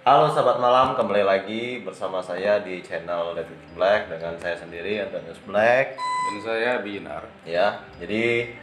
Halo sahabat malam, kembali lagi bersama saya di channel Detektif Black dengan saya sendiri Antonius Black. Dan saya Binar. Ya, jadi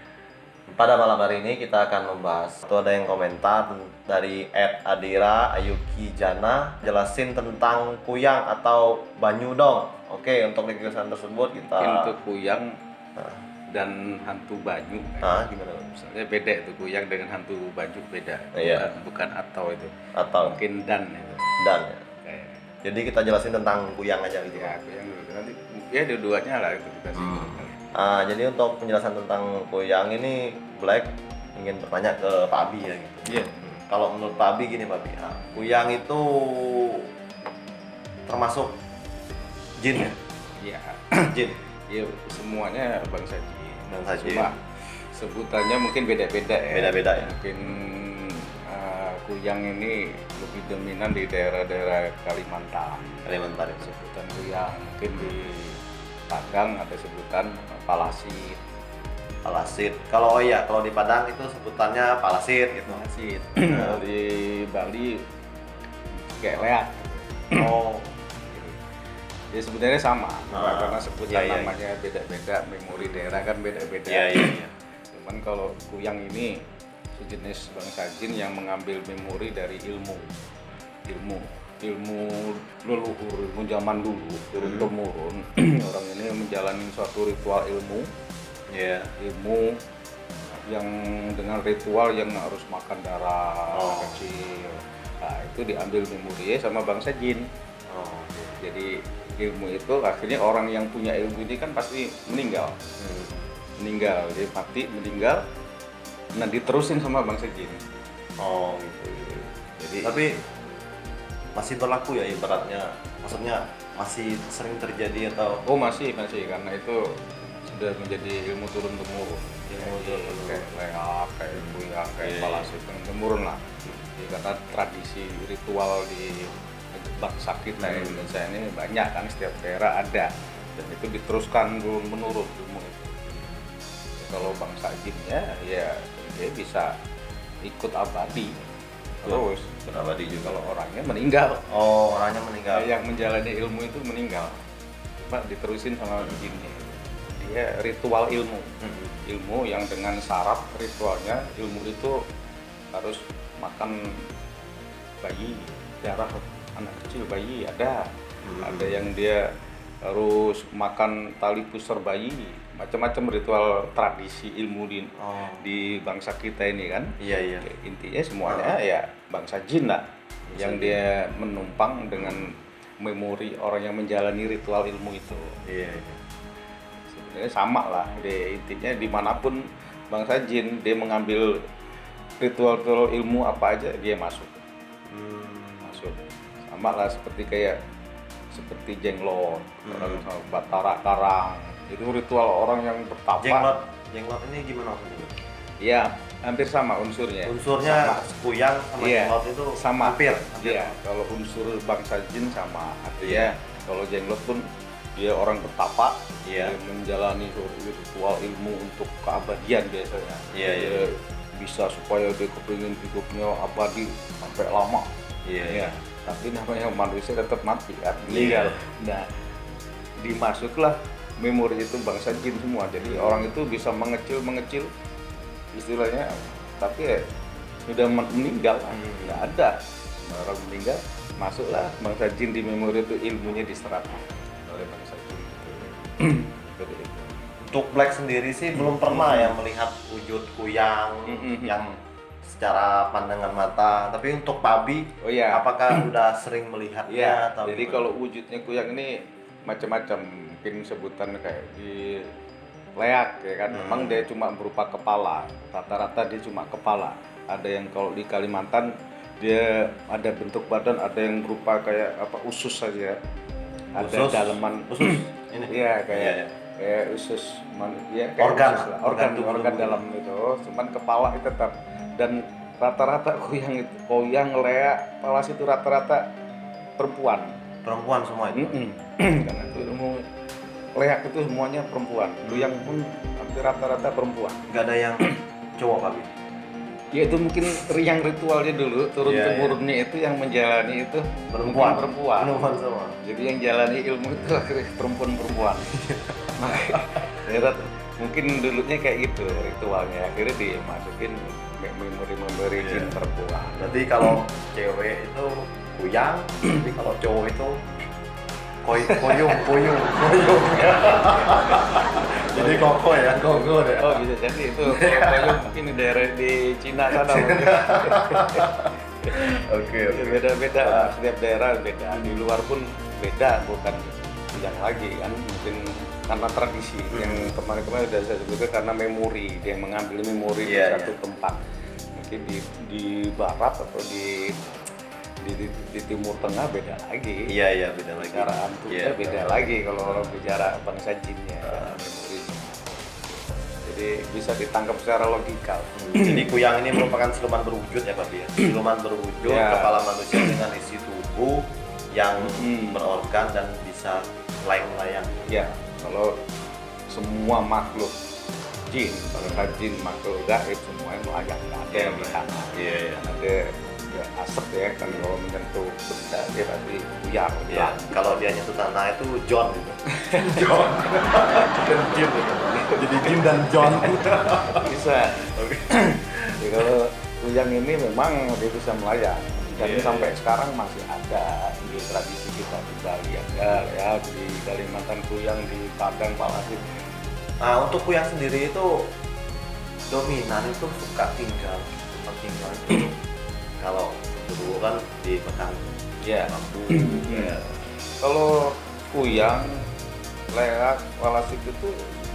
pada malam hari ini kita akan membahas. Itu ada yang komentar dari @adira ayuki jana, jelasin tentang kuyang atau banyu dong. Oke, untuk ringkasan tersebut kita. Itu kuyang Nah, dan hantu banyu. gimana? Misalnya beda itu kuyang dengan hantu banyu beda. Iya. Bukan atau itu. Atau Mungkin dan itu. dan ya. Kayak, Jadi kita jelasin tentang kuyang aja gitu. ya kuyang dulu. Nanti ya dua-duanya lah itu kita singgung kali. Jadi untuk penjelasan tentang kuyang ini Black ingin bertanya ke Pak Abi ya gitu. Iya. Kalau menurut Pak Abi gini Pak Abi, kuyang itu termasuk jin ya? Iya. Jin. Iya semuanya bangsa jin. Bangsa jin. Cuma sebutannya mungkin beda-beda ya. Beda-beda ya. Mungkin kuyang ini lebih dominan di daerah-daerah Kalimantan. Kalimantan itu. Sebutan kuyang mungkin di Padang ada sebutan palasit. Palasit. Kalau kalau di Padang itu sebutannya palasit gitu. Palasit. Kalau di Bali kayak leak. Oh, Ya sebenarnya sama, karena iya, sebutan iya. namanya beda-beda, memori daerah kan beda-beda. iya. Cuman kalau kuyang ini sejenis bangsa jin yang mengambil memori dari ilmu leluhur, ilmu zaman dulu turun temurun. Orang ini menjalani suatu ritual ilmu yang dengan ritual yang harus makan darah kecil. Nah itu diambil memori sama bangsa jin. Jadi ilmu itu akhirnya orang yang punya ilmu ini kan pasti meninggal, jadi mati meninggal, nah diterusin sama bangsa jin. Oh gitu. Jadi Tapi masih berlaku ya ibaratnya, maksudnya masih sering terjadi atau masih karena itu sudah menjadi ilmu turun temurun. Kayak leak, kayak kuyang, kayak palasit turun temurun lah. Jadi, karena tradisi ritual di bangsa kita Indonesia ini banyak kan, setiap daerah ada dan itu diteruskan turun menurun ilmu itu. Jadi, kalau bangsa jinnya ya dia bisa ikut abadi terus berabadi juga. kalau orangnya meninggal. Orangnya meninggal. Yang menjalani ilmu itu meninggal, cuma diterusin sama jinnya. Dia ritual ilmu yang dengan syarat ritualnya ilmu itu harus makan bayi, darah anak kecil bayi ada yang dia harus makan tali pusar bayi, macam-macam ritual tradisi ilmu di bangsa kita ini kan. Iya. Intinya semuanya ya bangsa jin lah, yang dia menumpang dengan memori orang yang menjalani ritual ilmu itu. Iya. Sebenarnya sama lah, intinya dimanapun bangsa jin dia mengambil ritual ilmu apa aja dia masuk. Sama lah seperti jenglot, orang sama Batara Karang, itu ritual orang yang bertapa. Jenglot ini gimana maksudnya? Iya, hampir sama unsurnya. Unsurnya kuyang sama jenglot itu sama. Hampir. Iya, kalau unsur bangsa jin sama. Artinya kalau jenglot pun dia orang bertapa, dia menjalani ritual ilmu untuk keabadian biasanya. Dia bisa supaya dia kepingin hidupnya abadi sampai lama. Iya. Tapi namanya manusia tetap mati kan. Iya. Nah, dimasuklah memori itu bangsa jin semua. Jadi orang itu bisa mengecil istilahnya, tapi ya sudah meninggal, nggak ada orang meninggal, masuklah bangsa jin di memori itu, ilmunya diserap oleh bangsa jin. Untuk Black sendiri sih belum pernah ya melihat wujud kuyang yang secara pandangan mata. Tapi untuk Pabi, apakah udah sering melihatnya? Atau jadi gimana? kalau wujudnya kuyang ini macam-macam, mungkin sebutan kayak di leak ya kan. Memang dia cuma berupa kepala, rata-rata dia cuma kepala. Ada yang kalau di Kalimantan dia ada bentuk badan, ada yang berupa kayak usus saja, ada daleman usus ini kayak usus manusia, organ organ dalam itu, cuman kepala itu tetap. Dan rata-rata kuyang leak palas itu rata-rata perempuan semua itu. Karena itu ilmu leak itu semuanya perempuan, kuyang pun hampir rata-rata perempuan. Nggak ada yang cowok Pabi? Ya itu mungkin yang ritualnya dulu turun Iya, temurunnya itu yang menjalani itu Perempuan. mungkin perempuan. Perempuan semua. Jadi yang jalani ilmu itu akhirnya perempuan-perempuan. Makanya mungkin dulunya kayak gitu ritualnya, akhirnya dimasukin memori-memori jin Iya. perempuan. Berarti kalau cewek itu kuyang, tapi kalau cowok itu koyung. Jadi koko ya, koko deh. Oh bisa jadi itu kalau mungkin di daerah di Cina sana mungkin. Oke. Beda-beda lah, setiap daerah beda, di luar pun beda, bukan yang lagi kan mungkin karena tradisi yang kemarin-kemarin udah saya sebutkan, karena memori, dia mengambil memori di Iya, satu iya. tempat. Mungkin di barat atau di timur tengah beda lagi. Iya, beda lagi. Cara antuknya Iya, beda betul. lagi kalau orang bicara bangsa jinnya, memori. Jadi bisa ditangkap secara logikal. Jadi kuyang ini merupakan siluman berwujud ya Pak ya. Siluman berwujud Ya. kepala manusia dengan isi tubuh yang Hmm. berorgan dan bisa melayang-layang. Ya, kalau semua makhluk jin, kalau jin makhluk gaib semuanya melayang, nggak ada yang di sana. Iya. Ada ya, asap ya, kan kalau menyentuh benda dia pasti buyar. Iya. Kalau dia nyentuh tanah itu John gitu. John. Dan Jin gitu. Jadi Jin dan John. Bisa. Jadi kalau kuyang ini memang dia bisa melayang. Dan Iya, sampai iya. sekarang masih ada di tradisi kita di Bali ada ya, di Kalimantan kuyang, di Padang Palasi. Nah, untuk kuyang sendiri itu dominan itu suka tinggal tempat tinggal itu kalau dulu kan di Mekang Ya. bambu. Ya. Kalau kuyang, leak, walasik itu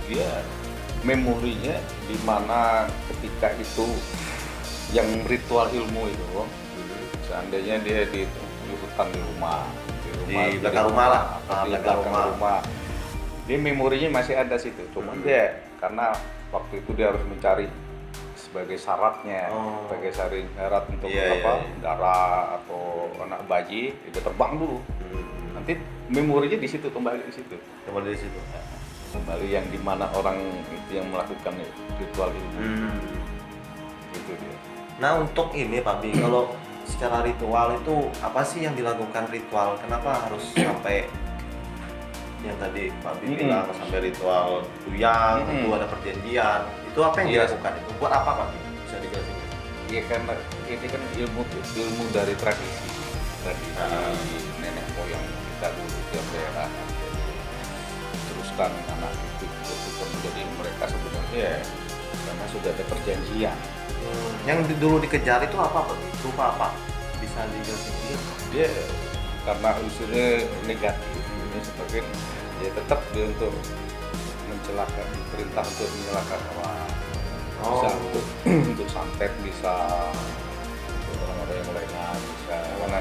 dia memorinya di mana ketika itu yang ritual ilmu itu seandainya dia di hutan di rumah Di belakang rumah lah. atau di Belakang belakang rumah. rumah, dia memorinya masih ada situ, cuman dia karena waktu itu dia harus mencari sebagai syaratnya, Oh. sebagai syarat untuk Iya, apa iya, iya. darah atau anak bayi itu terbang dulu, nanti memorinya di situ, kembali di situ, Coba dari situ. kembali yang dimana orang itu yang melakukan ritual ilmu gitu dia. Nah, untuk ini Pak Bi, kalau secara ritual itu apa sih yang dilakukan ritual? Kenapa harus sampai yang tadi Pak Bi bilang sampai ritual kuyang itu ada perjanjian? Itu apa yang Iya. dilakukan itu? Buat apa Pak Bi? Bisa dijelasin? Iya, karena ini kan ilmu dari tradisi nenek moyang kita dulu tiap daerah. Teruskan anak itu menjadi mereka sebenarnya karena sudah ada perjanjian. Yang dulu dikejar itu apa Pak Bi? Rupa apa? Bisa dijelasin? Dia karena unsurnya negatif, ini sebagai dia tetap dia untuk mencelakakan, diperintah untuk menyelakakan orang. Bisa untuk santet, bisa untuk orang-orang yang lainnya, bisa karena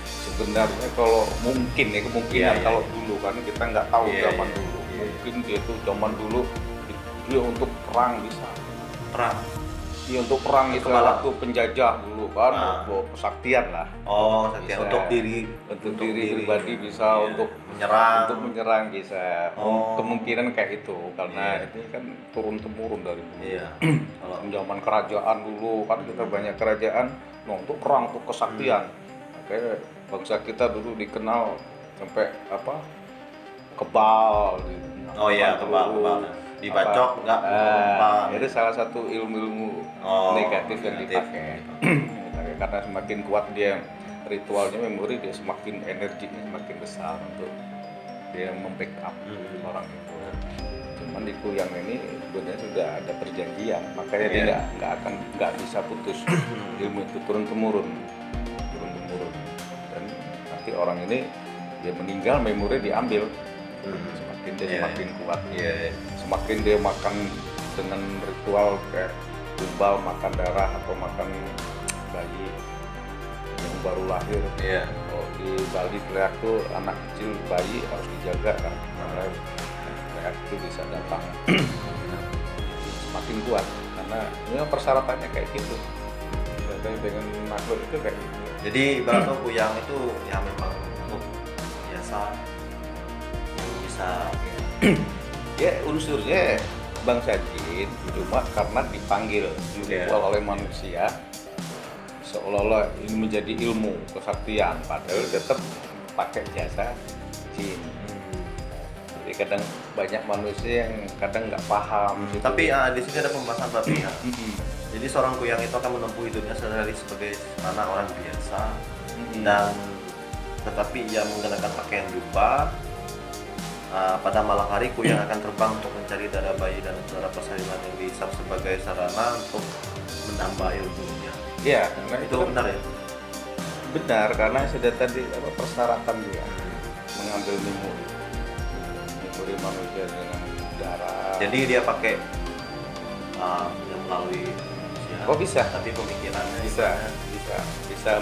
sebenarnya kalau mungkin ya kemungkinan Iya, kalau iya. dulu kan kita nggak tahu Iya, zaman iya, dulu, iya. mungkin dia tuh zaman dulu dia untuk perang bisa, Perang. dia untuk perang itu Kepala. waktu penjajah dulu kan, Ah. untuk kesaktian lah, Oh, setia Bisa. untuk diri. untuk diri pribadi bisa, Iya. untuk menyerang. bisa. Oh. Kemungkinan kayak itu karena Iya. ini kan turun temurun dari dulu. Iya. Kalau Zaman kerajaan dulu kan kita banyak kerajaan, nah, untuk perang, untuk kesaktian. Makanya bangsa kita dulu dikenal sampai apa? Kebal. Oh iya, kebal. Dibacok nggak mempan. Itu salah satu ilmu-ilmu Oh, negatif yang negatif. dipakai. Karena semakin kuat dia ritualnya, memori dia semakin energinya semakin besar untuk dia membackup orang itu. Cuman di kuyang ini sebenarnya sudah ada perjanjian, makanya dia Iya. nggak bisa putus ilmu itu turun temurun, dan nanti orang ini dia meninggal, memori diambil, semakin dia Iya. semakin kuat, Iya. semakin dia makan dengan ritual kayak tumbal, makan darah atau makan bayi yang baru lahir. Iya. Kalau di Bali leak tuh anak kecil bayi harus dijaga kan, karena leak itu bisa datang. Semakin kuat karena ini persyaratannya kayak gitu. Dengan makhluk itu kayak gitu. Jadi ibaratnya kuyang itu ya memang untuk biasa yang bisa Ya unsurnya bangsa jin, cuma karena dipanggil ritual oleh manusia, seolah-olah ini menjadi ilmu kesaktian, padahal tetap pakai jasa jin. Jadi kadang banyak manusia yang kadang nggak paham. Gitu. Tapi di sini ada pembahasan babi ya. Jadi seorang kuyang itu akan menempuh hidupnya sehari sebagai mana orang biasa, dan tetapi ia menggunakan pakaian jubah. Pada malam hari kuyang akan terbang untuk mencari darah bayi dan darah persalinan yang dihisap sebagai sarana untuk menambah ilmunya. Iya, karena Itu benar ya? benar karena sudah tadi persyaratan dia mengambil memori manusia dengan darah. Jadi dia pakai yang melalui manusia. Oh bisa, Tapi pemikirannya bisa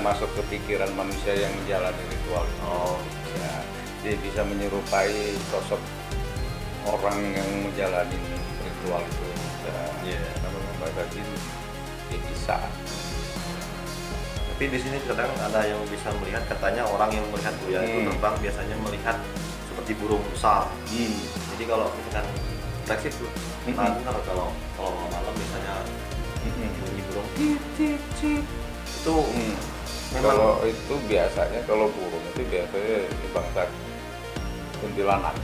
masuk ke pikiran manusia yang menjalani ritual itu. Oh, Bisa. Dia bisa menyerupai sosok orang yang menjalani ritual itu. Kalau bahasa jin, dia bisa. tapi di sini kadang ada yang bisa melihat, katanya orang yang melihat kuyang itu terbang biasanya melihat seperti burung besar. Jadi kalau misalkan refleksi itu, benar kalau malam misalnya bunyi burung itu memang Kalau itu biasanya kalau burung itu biasanya di bangsa kuntilanak.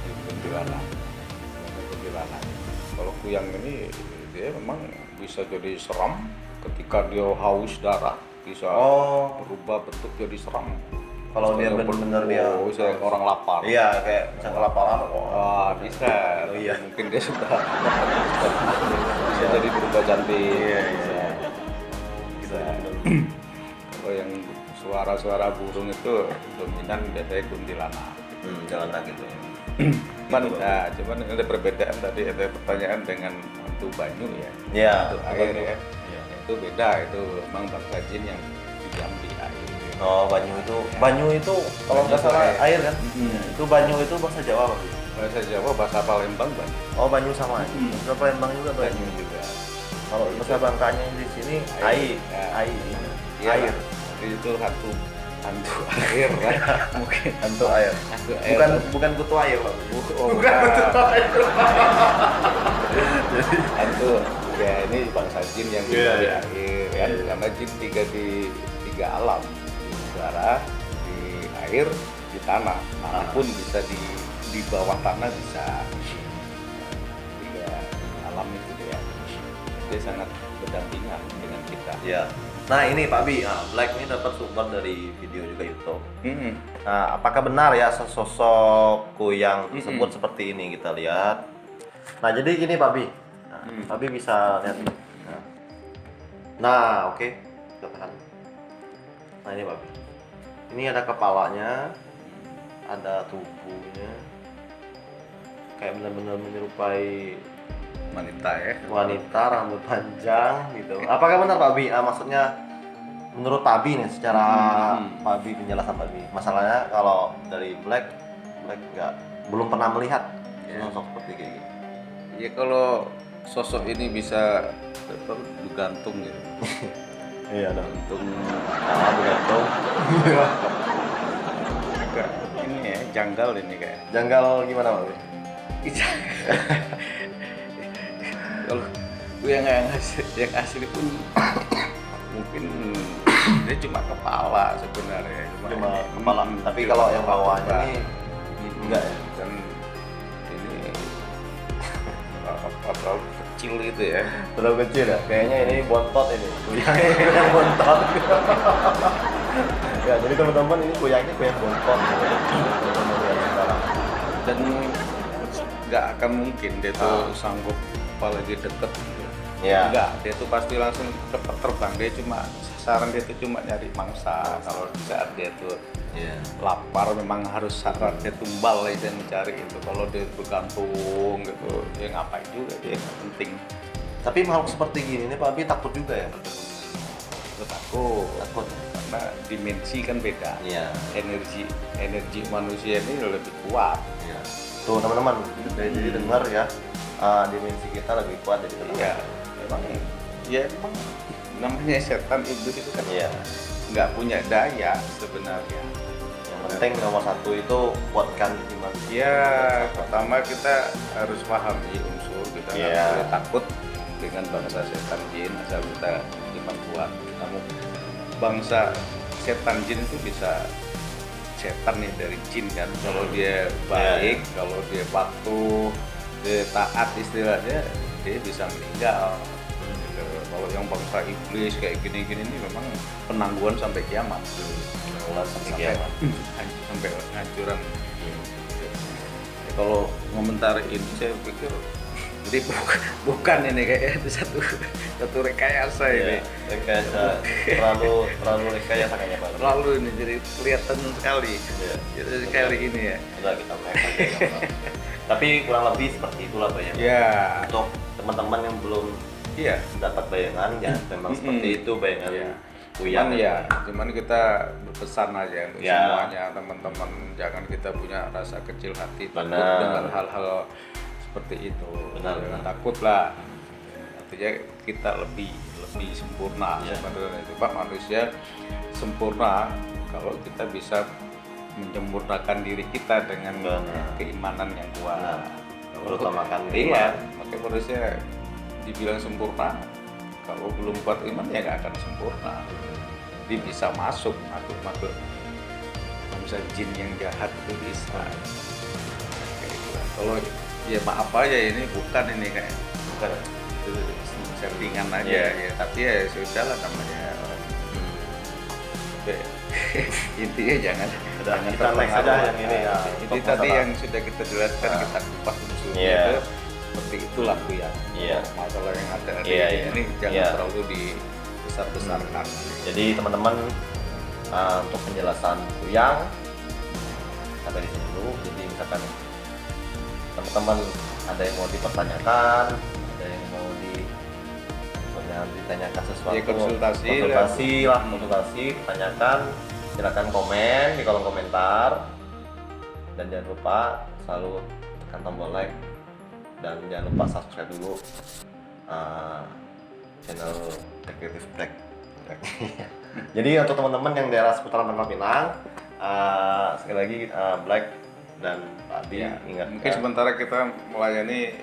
Kalau kuyang ini dia memang bisa jadi seram ketika dia haus darah, bisa berubah bentuk jadi seram. kalau dia benar-benar dia bisa orang lapar. iya kayak misalnya kelaparan Bisa. Oh, iya. Mungkin dia sudah bisa jadi berubah cantik. Bisa. Kalau yang suara-suara burung itu dominan biasanya kuntilanak. jalan gitu. Cuman ada perbedaan tadi, ada pertanyaan dengan hantu banyu ya. Iya, Hantu hantu air banyu. ya. Iya. Itu beda, itu memang bangsa jin yang diam di air. Oh, banyu itu kalau nggak Banyu salah itu air kan? Itu banyu itu bahasa Jawa Pak? Bahasa Jawa, bahasa Palembang banyu. Oh, banyu sama. Bahasa Palembang juga banyu. Banyu juga. Kalau bahasa Bangkanya di sini air. Ya. Air. Iya, Air. Itu hantu air kan. Mungkin Hantu air. hantu air. Bukan kutu air, Pak. Bukan hantu. Ya ini bangsa jin yang tinggal di air kan, karena jin tiga alam, di udara, di air, di tanah. Manapun bisa di bawah tanah bisa. Tiga alam itu dia sangat berdampingan dengan kita. Iya. Nah ini Pak Bi, Black ini dapat sumber dari video juga YouTube. Nah, apakah benar ya sosok kuyang tersebut seperti ini kita lihat? Nah jadi gini Pak Bi, Pak Bi bisa lihat. Nah oke, kita tahan. Nah ini Pak Bi, ini ada kepalanya, ada tubuhnya, kayak benar-benar menyerupai Wanita ya. wanita, rambut panjang gitu. Apakah benar Pak Bi? Maksudnya menurut Pak Bi nih, secara Pak Bi, penjelasan Pak Bi. Masalahnya kalau dari Black belum pernah melihat sosok seperti kayak gitu. Ya kalau sosok ini bisa digantung gitu. Iya dong. Gantung Bergantung. agak ini ya, janggal ini kayak. Janggal gimana Pak Bi? Kalau gue yang asli pun mungkin dia cuma kepala sebenarnya, Cuma ini. kepala. Tapi kalau yang bawahnya nih enggak ya? Dan ini apa kecil gitu ya. Terlalu kecil ya? Kayaknya ini bontot ini. Kuyangnya bontot. Ya jadi teman-teman ini kuyangnya kuyang bontot. Dan nggak akan mungkin dia tuh sanggup apalagi deket gitu. Ya. Enggak, dia tuh pasti langsung cepat terbang. Dia cuma sasaran dia tuh cuma nyari mangsa. Kalau di saat dia tuh lapar memang harus sasaran dia tumbal aja mencari itu. Kalau dia bergantung gitu, dia ngapain juga, dia nggak penting. Tapi makhluk seperti gini nih Pak Bi takut juga ya? Takut karena dimensi kan beda. Iya. Energi manusia ini lebih kuat. Iya. Tuh teman-teman, jadi dengar ya, dimensi kita lebih kuat dari kita. Iya, memang namanya setan iblis itu kan nggak punya daya sebenarnya. Yang penting nomor satu itu kuatkan iman. Ya, pertama kita harus pahami unsur kita Iya. nggak boleh takut dengan bangsa setan jin asal kita iman kuat. Namun bangsa setan jin itu bisa setan nih dari jin kan, kalau dia baik, kalau dia patuh, dia taat istilahnya, dia bisa meninggal. Gitu. Kalau yang bangsa iblis kayak gini-gini ini memang penangguhan sampai kiamat. Sampai hancuran. Ya, kalau komentar ini saya pikir jadi bukan ini kayak satu rekayasa ini. Rekayasa terlalu rekayasa kayaknya Pak. Terlalu ini jadi kelihatan sekali. Iya. Jadi kali ini ya. Udah kita main aja, Pak. Tapi kurang lebih seperti itulah Pak ya. Ya. Untuk teman-teman yang belum Iya. dapat bayangan ya memang seperti itu bayangan Iya. Kuyang Cuman kita berpesan aja untuk Ya. semuanya teman-teman, jangan kita punya rasa kecil hati takut Benar. dengan hal-hal seperti itu. Benar, Jangan benar. takut lah. Artinya kita lebih sempurna Ya. sebenarnya. Coba manusia sempurna kalau kita bisa menyempurnakan diri kita dengan Benar. keimanan yang kuat. Benar. Kalau Terutamakan iya, makanya manusia dibilang sempurna. Kalau belum kuat iman ya nggak akan sempurna. Dia bisa masuk bangsa jin yang jahat itu bisa. Kayak gitu lah. Kalau ya maaf aja ini bukan kayak bukan itu settingan aja Iya. ya. Tapi ya sudah lah namanya orang. Oke. Intinya jangan kita next aja yang ini ya. Jadi untuk tadi masalah- yang sudah kita jelaskan Nah. kita kupas unsurnya Iya. itu seperti itulah Bu ya. Iya. Masalah yang ada Iya, di iya. ini jangan Iya. terlalu dibesar-besarkan. Jadi teman-teman untuk penjelasan Kuyang sampai di sini dulu. Jadi misalkan teman-teman ada yang mau dipertanyakan, ada yang mau ditanyakan sesuatu, Ya, konsultasi lah, konsultasi, tanyakan, silakan komen di kolom komentar dan jangan lupa selalu tekan tombol like dan jangan lupa subscribe dulu channel Tech Creative Tech. Jadi untuk teman-teman yang daerah seputaran Pangkal Pinang, sekali lagi Black dan Pak Adi Ya, ingat mungkin sementara kita melayani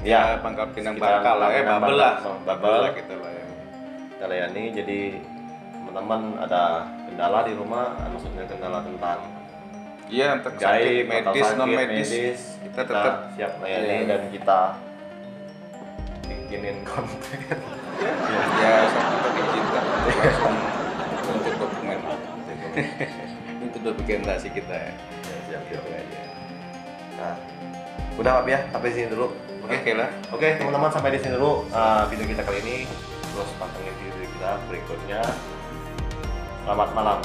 Ya, Pangkal Pinang sekitar Bangkal lah Pangkal Babel lah. Pinang, Babel lah Babel. kita layani. kita layani. Jadi teman-teman ada kendala di rumah, maksudnya kendala tentang Iya, untuk sakit gaib, medis, atau non sakit medis, kita tetap siap layani Iya. dan kita bikinin konten. ya kita diizinkan untuk langsung untuk dokumen. Itu dokumentasi kita ya. Siap, siap. Gitu aja. Nah, udah Pak ya, sampai sini dulu. Oke lah. Oke, teman-teman sampai di sini dulu video kita kali ini. Terus pantengin video kita berikutnya. Selamat malam.